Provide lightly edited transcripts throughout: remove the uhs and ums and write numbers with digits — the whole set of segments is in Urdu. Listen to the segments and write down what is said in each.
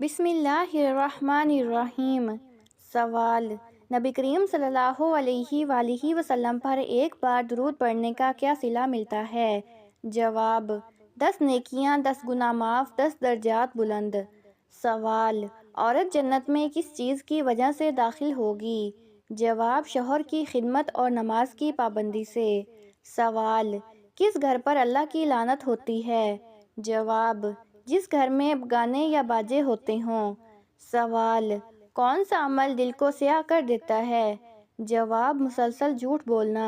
بسم اللہ الرحمن الرحیم۔ سوال: نبی کریم صلی اللہ علیہ وآلہ وسلم پر ایک بار درود پڑھنے کا کیا صلہ ملتا ہے؟ جواب: 10 نیکیاں، 10 گناہ معاف، 10 درجات بلند۔ سوال: عورت جنت میں کس چیز کی وجہ سے داخل ہوگی؟ جواب: شوہر کی خدمت اور نماز کی پابندی سے۔ سوال: کس گھر پر اللہ کی لعنت ہوتی ہے؟ جواب: جس گھر میں گانے یا باجے ہوتے ہوں۔ سوال: کون سا عمل دل کو سیاہ کر دیتا ہے؟ جواب: مسلسل جھوٹ بولنا۔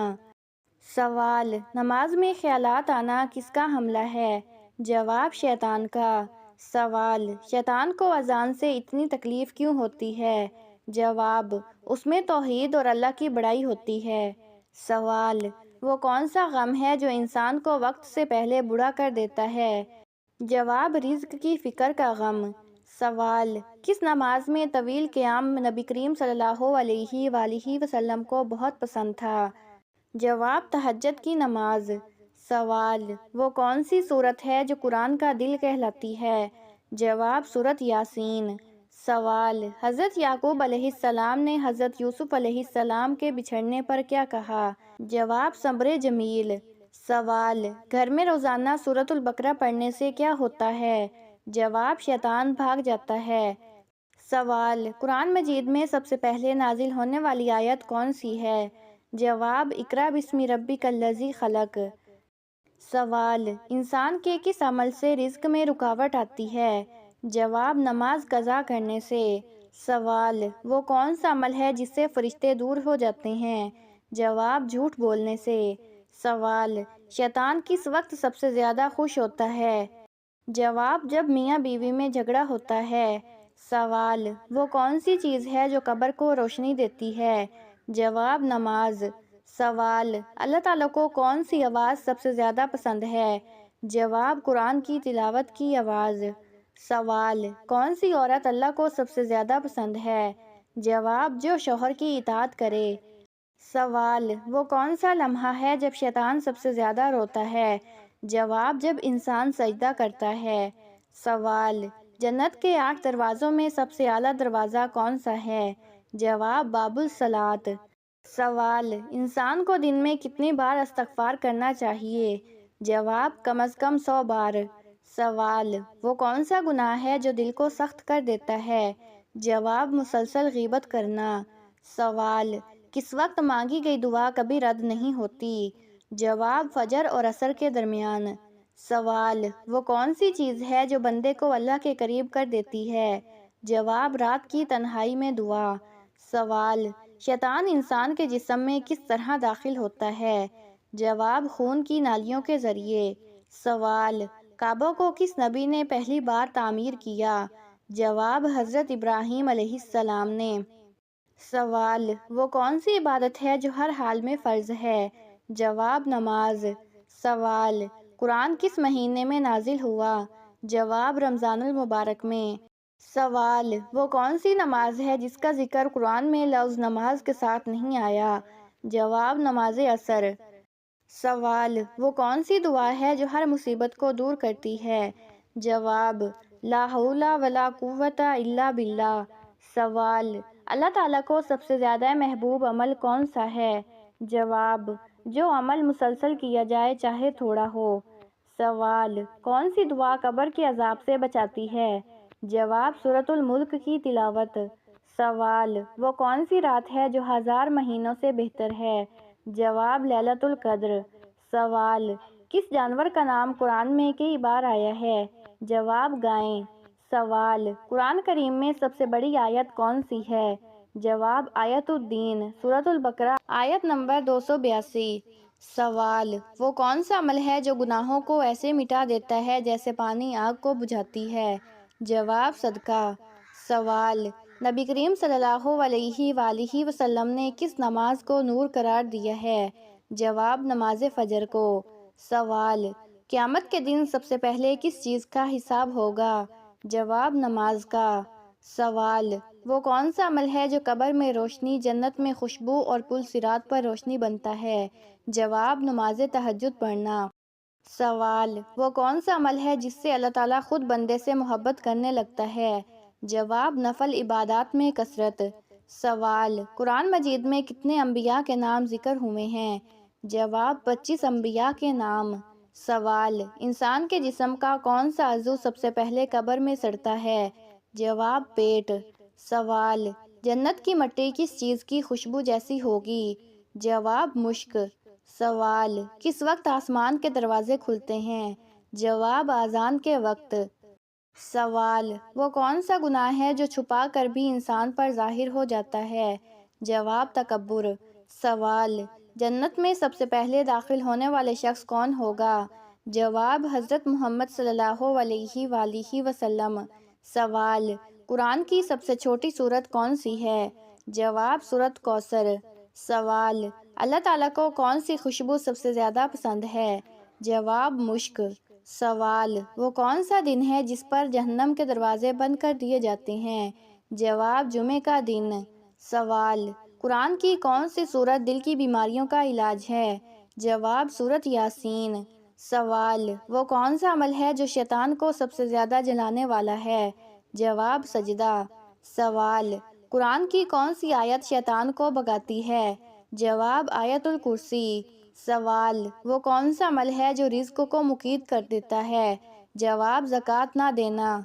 سوال: نماز میں خیالات آنا کس کا حملہ ہے؟ جواب: شیطان کا۔ سوال: شیطان کو اذان سے اتنی تکلیف کیوں ہوتی ہے؟ جواب: اس میں توحید اور اللہ کی بڑائی ہوتی ہے۔ سوال: وہ کون سا غم ہے جو انسان کو وقت سے پہلے بوڑھا کر دیتا ہے؟ جواب: رزق کی فکر کا غم۔ سوال: کس نماز میں طویل قیام نبی کریم صلی اللہ علیہ وآلہ وسلم کو بہت پسند تھا؟ جواب: تہجد کی نماز۔ سوال: وہ کون سی سورت ہے جو قرآن کا دل کہلاتی ہے؟ جواب: سورت یاسین۔ سوال: حضرت یعقوب علیہ السلام نے حضرت یوسف علیہ السلام کے بچھڑنے پر کیا کہا؟ جواب: صبر جمیل۔ سوال: گھر میں روزانہ سورۃ البقرہ پڑھنے سے کیا ہوتا ہے؟ جواب: شیطان بھاگ جاتا ہے۔ سوال: قرآن مجید میں سب سے پہلے نازل ہونے والی آیت کون سی ہے؟ جواب: اقرأ بسم ربک الذی خلق۔ سوال: انسان کے کس عمل سے رزق میں رکاوٹ آتی ہے؟ جواب: نماز قضا کرنے سے۔ سوال: وہ کون سا عمل ہے جس سے فرشتے دور ہو جاتے ہیں؟ جواب: جھوٹ بولنے سے۔ سوال: شیطان کس وقت سب سے زیادہ خوش ہوتا ہے؟ جواب: جب میاں بیوی میں جھگڑا ہوتا ہے۔ سوال: وہ کون سی چیز ہے جو قبر کو روشنی دیتی ہے؟ جواب: نماز۔ سوال: اللہ تعالیٰ کو کون سی آواز سب سے زیادہ پسند ہے؟ جواب: قرآن کی تلاوت کی آواز۔ سوال: کون سی عورت اللہ کو سب سے زیادہ پسند ہے؟ جواب: جو شوہر کی اطاعت کرے۔ سوال: وہ کون سا لمحہ ہے جب شیطان سب سے زیادہ روتا ہے؟ جواب: جب انسان سجدہ کرتا ہے۔ سوال: جنت کے 8 دروازوں میں سب سے اعلیٰ دروازہ کون سا ہے؟ جواب: باب الصلاۃ۔ سوال: انسان کو دن میں کتنی بار استغفار کرنا چاہیے؟ جواب: کم از کم 100 بار۔ سوال: وہ کون سا گناہ ہے جو دل کو سخت کر دیتا ہے؟ جواب: مسلسل غیبت کرنا۔ سوال: کس وقت مانگی گئی دعا کبھی رد نہیں ہوتی؟ جواب: فجر اور عصر کے درمیان۔ سوال: وہ کون سی چیز ہے جو بندے کو اللہ کے قریب کر دیتی ہے؟ جواب: رات کی تنہائی میں دعا۔ سوال: شیطان انسان کے جسم میں کس طرح داخل ہوتا ہے؟ جواب: خون کی نالیوں کے ذریعے۔ سوال: کعبہ کو کس نبی نے پہلی بار تعمیر کیا؟ جواب: حضرت ابراہیم علیہ السلام نے۔ سوال: وہ کون سی عبادت ہے جو ہر حال میں فرض ہے؟ جواب: نماز۔ سوال: قرآن کس مہینے میں نازل ہوا؟ جواب: رمضان المبارک میں۔ سوال: وہ کون سی نماز ہے جس کا ذکر قرآن میں لفظ نماز کے ساتھ نہیں آیا؟ جواب: نماز عصر۔ سوال: وہ کون سی دعا ہے جو ہر مصیبت کو دور کرتی ہے؟ جواب: لا حول ولا قوت الا باللہ۔ سوال: اللہ تعالیٰ کو سب سے زیادہ محبوب عمل کون سا ہے؟ جواب: جو عمل مسلسل کیا جائے چاہے تھوڑا ہو۔ سوال: کون سی دعا قبر کے عذاب سے بچاتی ہے؟ جواب: سورۃ الملک کی تلاوت۔ سوال: وہ کون سی رات ہے جو 1000 مہینوں سے بہتر ہے؟ جواب: لیلۃ القدر۔ سوال: کس جانور کا نام قرآن میں کئی بار آیا ہے؟ جواب: گائیں۔ سوال: قرآن کریم میں سب سے بڑی آیت کون سی ہے؟ جواب: آیت الدین، سورۃ البقرہ، آیت نمبر 282۔ سوال: وہ کون سا عمل ہے جو گناہوں کو ایسے مٹا دیتا ہے جیسے پانی آگ کو بجھاتی ہے؟ جواب: صدقہ۔ سوال: نبی کریم صلی اللہ علیہ وآلہ وسلم نے کس نماز کو نور قرار دیا ہے؟ جواب: نماز فجر کو۔ سوال: قیامت کے دن سب سے پہلے کس چیز کا حساب ہوگا؟ جواب: نماز کا۔ سوال: وہ کون سا عمل ہے جو قبر میں روشنی، جنت میں خوشبو اور پل صراط پر روشنی بنتا ہے؟ جواب: نماز تہجد پڑھنا۔ سوال: وہ کون سا عمل ہے جس سے اللہ تعالیٰ خود بندے سے محبت کرنے لگتا ہے؟ جواب نفل عبادات میں کثرت۔ سوال قرآن مجید میں کتنے انبیاء کے نام ذکر ہوئے ہیں؟ جواب 25 انبیاء کے نام۔ سوال انسان کے جسم کا کون سا عضو سب سے پہلے قبر میں سڑتا ہے؟ جواب پیٹ۔ سوال جنت کی مٹی کس چیز کی خوشبو جیسی ہوگی؟ جواب مشک۔ سوال کس وقت آسمان کے دروازے کھلتے ہیں؟ جواب اذان کے وقت۔ سوال وہ کون سا گناہ ہے جو چھپا کر بھی انسان پر ظاہر ہو جاتا ہے؟ جواب تکبر۔ سوال جنت میں سب سے پہلے داخل ہونے والے شخص کون ہوگا؟ جواب حضرت محمد صلی اللہ علیہ وآلہ وسلم۔ سوال قرآن کی سب سے چھوٹی سورت کون سی ہے؟ جواب سورت کوثر۔ سوال اللہ تعالیٰ کو کون سی خوشبو سب سے زیادہ پسند ہے؟ جواب مشک۔ سوال وہ کون سا دن ہے جس پر جہنم کے دروازے بند کر دیے جاتے ہیں؟ جواب جمعے کا دن۔ سوال قرآن کی کون سی سورت دل کی بیماریوں کا علاج ہے؟ جواب سورت یاسین۔ سوال وہ کون سا عمل ہے جو شیطان کو سب سے زیادہ جلانے والا ہے؟ جواب سجدہ۔ سوال قرآن کی کون سی آیت شیطان کو بھگاتی ہے؟ جواب آیت الکرسی۔ سوال وہ کون سا عمل ہے جو رزق کو مقید کر دیتا ہے؟ جواب زکوٰۃ نہ دینا۔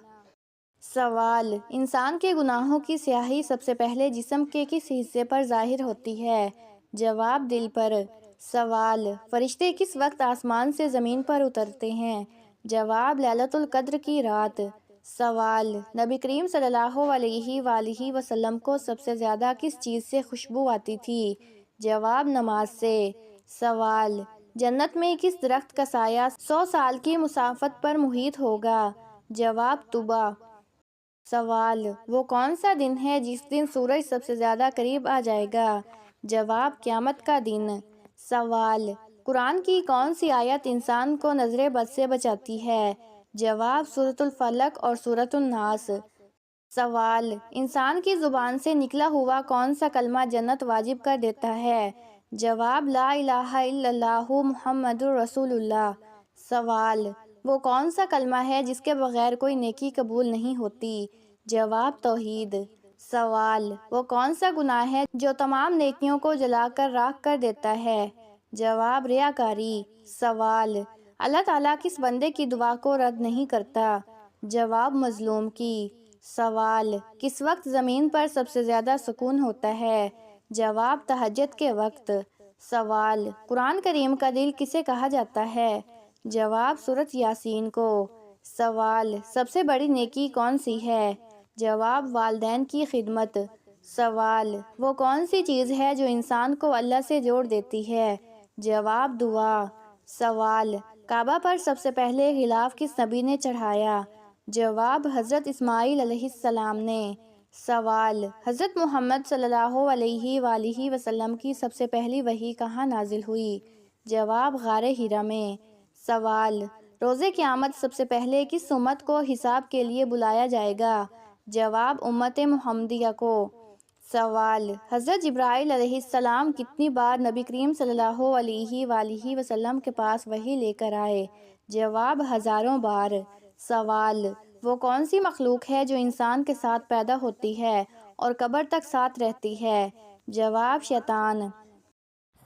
سوال انسان کے گناہوں کی سیاہی سب سے پہلے جسم کے کس حصے پر ظاہر ہوتی ہے؟ جواب دل پر۔ سوال فرشتے کس وقت آسمان سے زمین پر اترتے ہیں؟ جواب لیلۃ القدر کی رات۔ سوال نبی کریم صلی اللہ علیہ وآلہ وسلم کو سب سے زیادہ کس چیز سے خوشبو آتی تھی؟ جواب نماز سے۔ سوال جنت میں کس درخت کا سایہ 100 سال کی مسافت پر محیط ہوگا؟ جواب طوبیٰ۔ سوال وہ کون سا دن ہے جس دن سورج سب سے زیادہ قریب آ جائے گا؟ جواب قیامت کا دن۔ سوال قرآن کی کون سی آیت انسان کو نظر بد سے بچاتی ہے؟ جواب سورۃ الفلق اور سورۃ الناس۔ سوال انسان کی زبان سے نکلا ہوا کون سا کلمہ جنت واجب کر دیتا ہے؟ جواب لا الہ الا اللہ محمد رسول اللہ۔ سوال وہ کون سا کلمہ ہے جس کے بغیر کوئی نیکی قبول نہیں ہوتی؟ جواب توحید۔ سوال وہ کون سا گناہ ہے جو تمام نیکیوں کو جلا کر راکھ کر دیتا ہے؟ جواب ریاکاری۔ سوال اللہ تعالیٰ کس بندے کی دعا کو رد نہیں کرتا؟ جواب مظلوم کی۔ سوال کس وقت زمین پر سب سے زیادہ سکون ہوتا ہے؟ جواب تہجد کے وقت۔ سوال قرآن کریم کا دل کسے کہا جاتا ہے؟ جواب سورۃ یاسین کو۔ سوال سب سے بڑی نیکی کون سی ہے؟ جواب والدین کی خدمت۔ سوال وہ کون سی چیز ہے جو انسان کو اللہ سے جوڑ دیتی ہے؟ جواب دعا۔ سوال کعبہ پر سب سے پہلے غلاف کس نبی نے چڑھایا؟ جواب حضرت اسماعیل علیہ السلام نے۔ سوال حضرت محمد صلی اللہ علیہ وآلہ وسلم کی سب سے پہلی وحی کہاں نازل ہوئی؟ جواب غار حرا میں۔ سوال روز قیامت سب سے پہلے کس امت کو حساب کے لیے بلایا جائے گا؟ جواب امت محمدیہ کو۔ سوال حضرت جبرائیل علیہ السلام کتنی بار نبی کریم صلی اللہ علیہ وآلہ وسلم کے پاس وحی لے کر آئے؟ جواب ہزاروں بار۔ سوال وہ کون سی مخلوق ہے جو انسان کے ساتھ پیدا ہوتی ہے اور قبر تک ساتھ رہتی ہے؟ جواب شیطان۔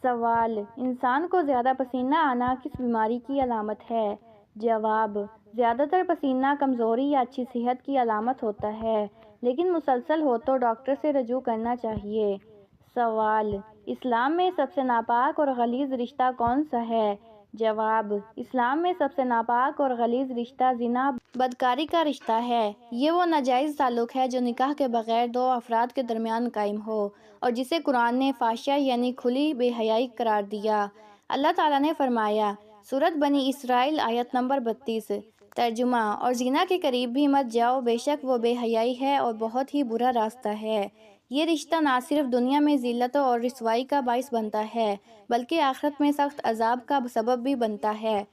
سوال انسان کو زیادہ پسینہ آنا کس بیماری کی علامت ہے؟ جواب زیادہ تر پسینہ کمزوری یا اچھی صحت کی علامت ہوتا ہے، لیکن مسلسل ہو تو ڈاکٹر سے رجوع کرنا چاہیے۔ سوال اسلام میں سب سے ناپاک اور غلیظ رشتہ کون سا ہے؟ جواب اسلام میں سب سے ناپاک اور غلیظ رشتہ زنا بدکاری کا رشتہ ہے۔ یہ وہ ناجائز تعلق ہے جو نکاح کے بغیر دو افراد کے درمیان قائم ہو اور جسے قرآن نے فحشہ یعنی کھلی بے حیائی قرار دیا۔ اللہ تعالیٰ نے فرمایا سورۃ بنی اسرائیل آیت نمبر 32 ترجمہ اور زنا کے قریب بھی مت جاؤ، بے شک وہ بے حیائی ہے اور بہت ہی برا راستہ ہے۔ یہ رشتہ نہ صرف دنیا میں ذلت اور رسوائی کا باعث بنتا ہے بلکہ آخرت میں سخت عذاب کا سبب بھی بنتا ہے۔